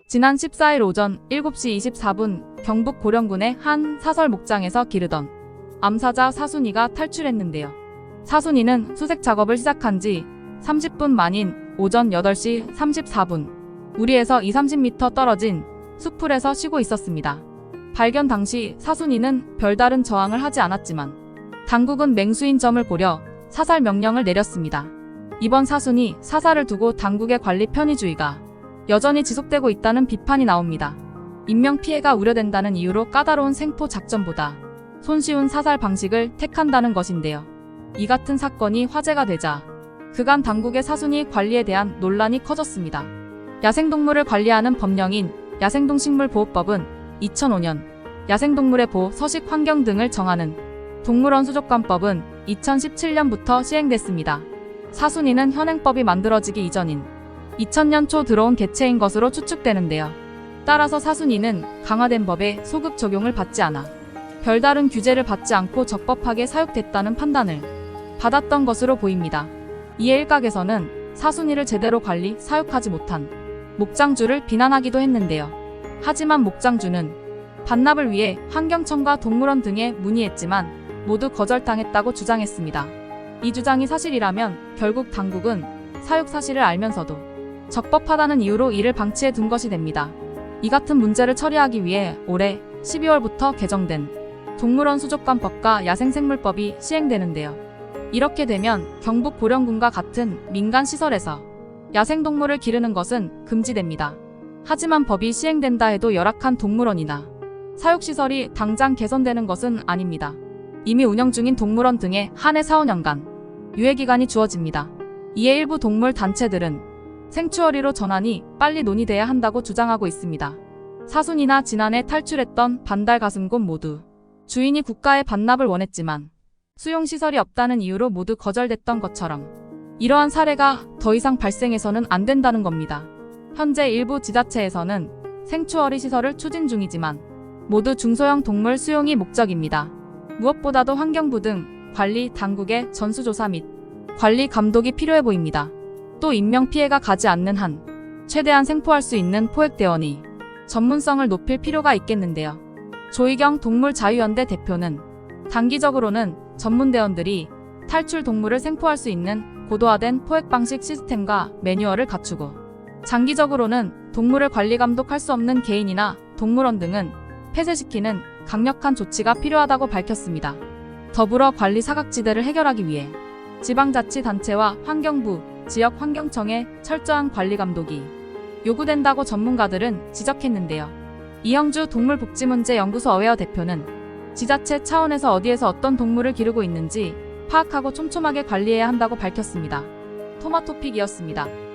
지난 14일 오전 7시 24분 경북 고령군의 한 사설 목장에서 기르던 암사자 사순이가 탈출했는데요. 사순이는 수색 작업을 시작한 지 30분 만인 오전 8시 34분 우리에서 20-30m 떨어진 숲풀에서 쉬고 있었습니다. 발견 당시 사순이는 별다른 저항을 하지 않았지만 당국은 맹수인 점을 고려 사살 명령을 내렸습니다. 이번 사순이 사살을 두고 당국의 관리 편의주의가 여전히 지속되고 있다는 비판이 나옵니다. 인명피해가 우려된다는 이유로 까다로운 생포 작전보다 손쉬운 사살 방식을 택한다는 것인데요. 이 같은 사건이 화제가 되자 그간 당국의 사순이 관리에 대한 논란이 커졌습니다. 야생동물을 관리하는 법령인 야생동식물보호법은 2005년 야생동물의 보호, 서식 환경 등을 정하는 동물원 수족관법은 2017년부터 시행됐습니다. 사순이는 현행법이 만들어지기 이전인 2000년 초 들어온 개체인 것으로 추측되는데요. 따라서 사순이는 강화된 법의 소급 적용을 받지 않아 별다른 규제를 받지 않고 적법하게 사육됐다는 판단을 받았던 것으로 보입니다. 이에 일각에서는 사순이를 제대로 관리, 사육하지 못한 목장주를 비난하기도 했는데요. 하지만 목장주는 반납을 위해 환경청과 동물원 등에 문의했지만 모두 거절당했다고 주장했습니다. 이 주장이 사실이라면 결국 당국은 사육 사실을 알면서도 적법하다는 이유로 이를 방치해 둔 것이 됩니다. 이 같은 문제를 처리하기 위해 올해 12월부터 개정된 동물원 수족관법과 야생생물법이 시행되는데요. 이렇게 되면 경북 고령군과 같은 민간시설에서 야생동물을 기르는 것은 금지됩니다. 하지만 법이 시행된다 해도 열악한 동물원이나 사육시설이 당장 개선되는 것은 아닙니다. 이미 운영 중인 동물원 등에 한 해 4-5년간 유예기간이 주어집니다. 이에 일부 동물 단체들은 생추어리로 전환이 빨리 논의돼야 한다고 주장하고 있습니다. 사순이나 지난해 탈출했던 반달가슴곰 모두 주인이 국가의 반납을 원했지만 수용시설이 없다는 이유로 모두 거절됐던 것처럼 이러한 사례가 더 이상 발생해서는 안 된다는 겁니다. 현재 일부 지자체에서는 생추어리 시설을 추진 중이지만 모두 중소형 동물 수용이 목적입니다. 무엇보다도 환경부 등 관리 당국의 전수조사 및 관리 감독이 필요해 보입니다. 또 인명피해가 가지 않는 한 최대한 생포할 수 있는 포획대원이 전문성을 높일 필요가 있겠는데요. 조희경 동물자유연대 대표는 단기적으로는 전문대원들이 탈출 동물을 생포할 수 있는 고도화된 포획 방식 시스템과 매뉴얼을 갖추고 장기적으로는 동물을 관리 감독할 수 없는 개인이나 동물원 등은 폐쇄시키는 강력한 조치가 필요하다고 밝혔습니다. 더불어 관리 사각지대를 해결하기 위해 지방자치단체와 환경부, 지역환경청의 철저한 관리 감독이 요구된다고 전문가들은 지적했는데요. 이형주 동물복지문제연구소 어웨어 대표는 지자체 차원에서 어디에서 어떤 동물을 기르고 있는지 파악하고 촘촘하게 관리해야 한다고 밝혔습니다. 토마토픽이었습니다.